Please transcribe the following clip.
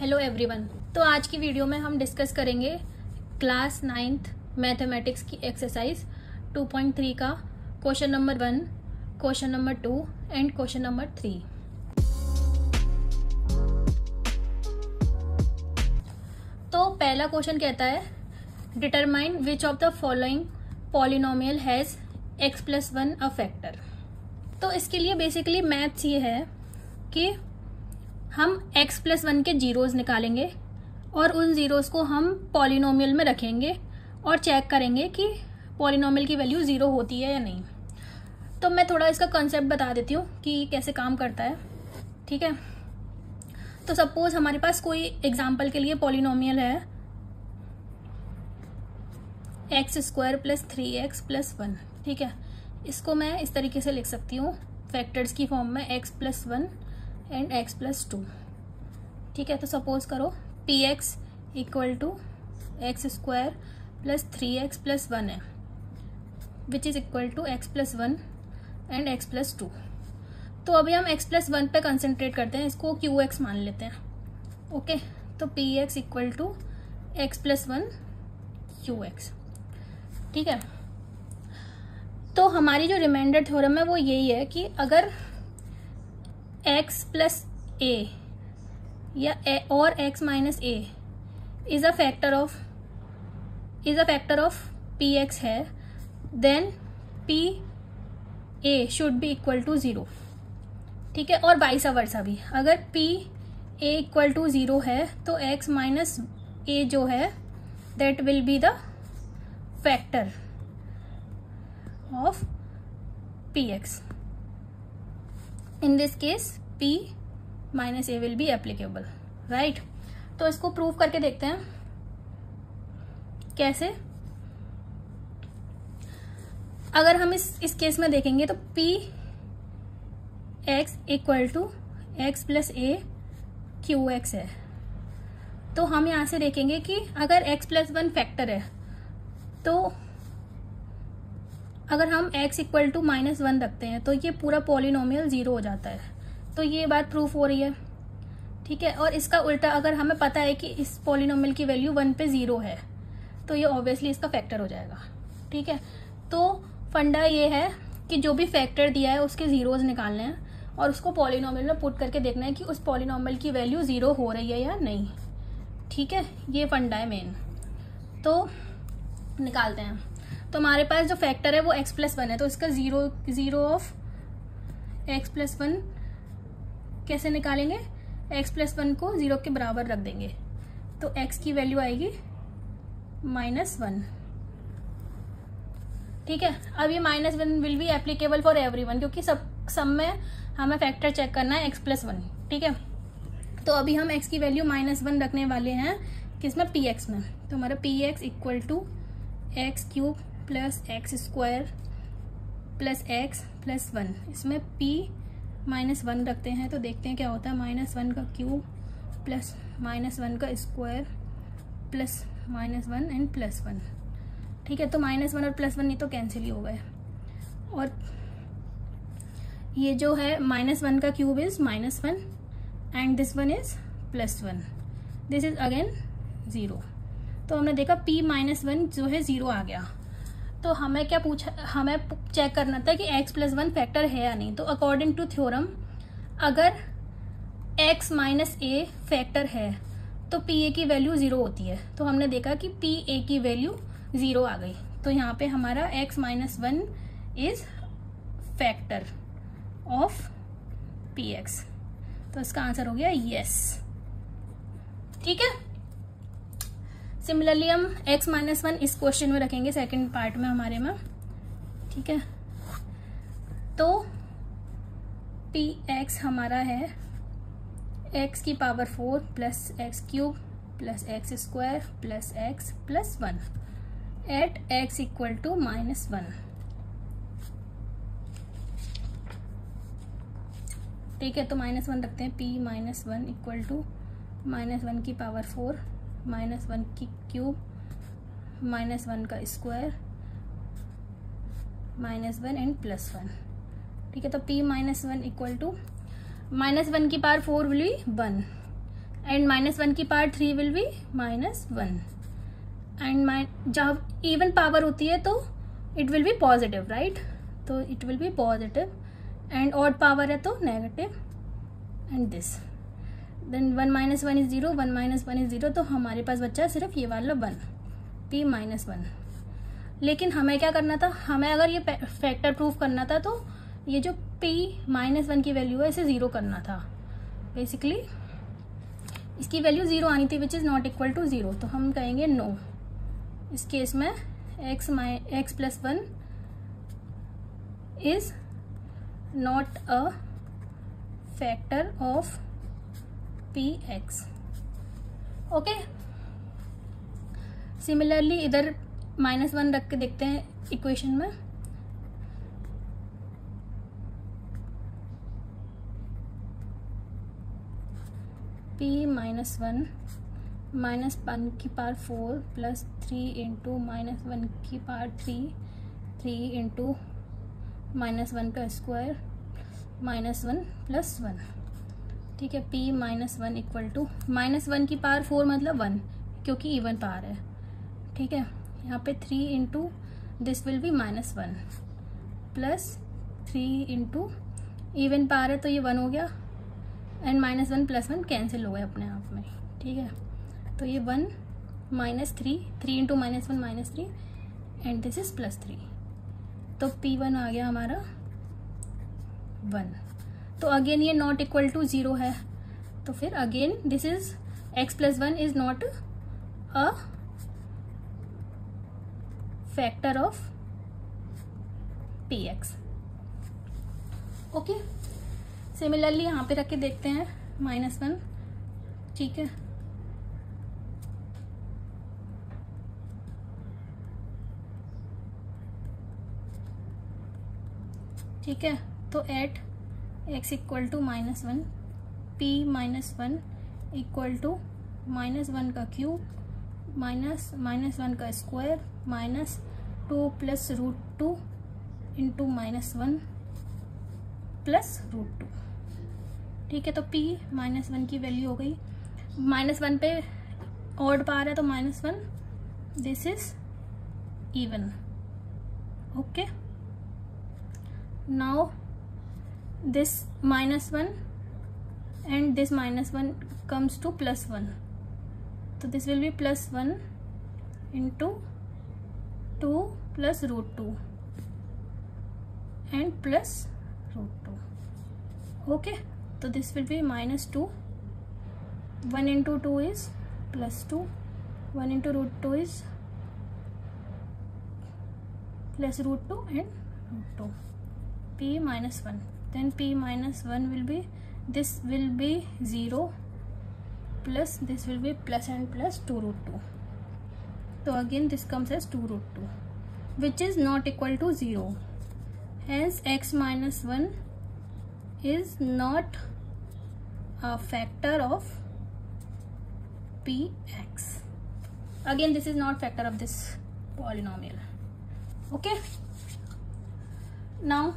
Hello everyone. तो आज की वीडियो में हम डिस्कस करेंगे क्लास 9th मैथमेटिक्स की एक्सरसाइज 2.3 का question number 1, question number 2 and question number 3। तो पहला क्वेश्चन कहता है determine which of the following polynomial has x+1 a factor. तो इसके लिए बेसिकली मैथ्स ये है कि हम x+1 के जीरोज निकालेंगे और उन जीरोज को हम पॉलिनोमियल में रखेंगे और चेक करेंगे कि पॉलिनोमियल की वैल्यू 0 होती है या नहीं। तो मैं थोड़ा इसका कॉन्सेप्ट बता देती हूँ कि कैसे काम करता है। ठीक है, तो सपोज हमारे पास कोई एग्जाम्पल के लिए पॉलिनोमियल है x² + 3x + 1। ठीक है, इसको मैं इस तरीके से लिख सकती हूँ फैक्टर्स की फॉर्म में x+1 एंड x+2। ठीक है, तो सपोज करो px = x² + 3x + 1 है which is equal to x+1 and x+2। तो अभी हम x+1 पे कंसंट्रेट करते हैं, इसको qx मान लेते हैं। ओके, तो px = x+1 qx। ठीक है, तो हमारी जो रिमाइंडर थ्योरम है वो यही है कि अगर x + a या और x - a is a factor of px है, then pa should be equal to 0। ठीक है, और वाइस वर्सा भी, अगर pa = 0 है तो x - a जो है that will be the factor of px। In this case p - a will be applicable, right? तो इसको प्रूव करके देखते हैं कैसे। अगर हम इस केस में देखेंगे तो px = x + a qx है। तो हम यहां से देखेंगे कि अगर x+1 फैक्टर है तो अगर हम x = -1 रखते हैं तो ये पूरा पॉलिनोमियल 0 हो जाता है। तो ये बात प्रूफ हो रही है। ठीक है, और इसका उल्टा अगर हमें पता है कि इस पॉलिनोमियल की वैल्यू 1 पे 0 है तो ये ऑब्वियसली इसका फैक्टर हो जाएगा। ठीक है, तो फंडा ये है कि जो भी फैक्टर दिया है उसके जीरोज निकालने हैं और उसको पॉलिनोमियल में पुट करके देखना है कि उस पॉलिनोमियल की वैल्यू 0 हो रही है या नहीं। ठीक है, ये फंडा है मेन। तो निकालते हैं। तो हमारे पास जो फैक्टर है वो x+1 है, तो इसका जीरो ऑफ x+1 कैसे निकालेंगे? x+1 को 0 के बराबर रख देंगे तो x की वैल्यू आएगी -1। ठीक है, अब ये -1 will be applicable for everyone क्योंकि सब में हमें फैक्टर चेक करना है x+1। ठीक है, तो अभी हम x की वैल्यू -1 रखने वाले हैं किसमें? px में। तो हमारा px = x³ + x² + x + 1। इसमें p -1 रखते हैं तो देखते हैं क्या होता है। -1 का क्यूब प्लस -1 का स्क्वायर प्लस -1 एंड +1। ठीक है, तो -1 और +1 ये तो कैंसिल ही हो गए और ये जो है -1 का cube is -1 and this one is +1, this is again 0। तो हमने देखा p - 1 जो है 0 आ गया। तो हमें क्या पूछा, हमें चेक करना था कि x+1 फैक्टर है या नहीं। तो अकॉर्डिंग टू थ्योरम अगर x - a फैक्टर है तो pa की वैल्यू 0 होती है। तो हमने देखा कि pa की वैल्यू 0 आ गई। तो यहाँ पे हमारा x - 1 is factor of px। तो इसका आंसर हो गया यस। ठीक है, सिमिलरली हम x - 1 इस क्वेश्चन में रखेंगे सेकंड पार्ट में हमारे में। ठीक है, तो px हमारा है x⁴ + x³ + x² + x + 1 eight x = -1। ठीक है, तो -1 रखते हैं। p - 1 = -1⁴ -1³ -1 का स्क्वायर -1 एंड +1। ठीक है, तो p - 1 = -1 की पावर 4 विल बी 1 एंड -1 की पावर 3 विल बी -1 एंड जब इवन पावर होती है तो it will be positive, right? तो it will be positive and odd power है तो negative and this then 1 - 1 is 0, 1 - 1 is 0, तो हमारे पास बच्चा है सिर्फ ये वाला 1 p -1। लेकिन हमें क्या करना था, हमें अगर ये फैक्टर प्रूफ करना था तो ये जो p -1 की वैल्यू है इसे 0 करना था। बेसिकली इसकी वैल्यू 0 आनी थी which is not equal to 0, तो हम कहेंगे नो। इस केस में x + 1 is not a factor of px। Okay, similarly इधर -1 रख के देखते हैं इक्वेशन में। p -1 -1 की पावर 4 प्लस 3 इंटू -1 की पावर 3 इंटू -1 का स्क्वायर -1 + 1। ठीक है, p -1 इक्वल टू -1 की पावर 4 मतलब 1 क्योंकि इवन पावर है। ठीक है, यहाँ पे 3 into this will be -1 plus 3 into even power है तो ये 1 हो गया एंड -1 + 1 कैंसिल हो गए अपने आप में। ठीक है, तो ये 1 -3 इंटू -1 -3 एंड दिस इज +3, तो p1 आ गया हमारा 1। तो अगेन ये नॉट इक्वल टू 0 है, तो फिर again this is x + 1 is not a factor of px। Okay, similarly यहाँ पे रख के देखते हैं -1। ठीक है, ठीक है, तो at x equal to -1 p -1 equal to -1 का क्यूब -1 का स्क्वायर -2 + √2 इंटू -1 + √2। ठीक है, तो p -1 की वैल्यू हो गई, -1 पे ऑड पावर है तो -1, this is even. Okay, now this -1 and this -1 comes to +1, so this will be +1 into 2 + √2 and + √2। okay, so this will be -2, 1 into 2 is +2, 1 into √2 is + √2 and √2, p -1, then p -1 will be, this will be 0 plus this will be plus and plus 2 √2, so again this comes as 2 √2 which is not equal to 0, hence x -1 is not a factor of px। again this is not factor of this polynomial। okay, now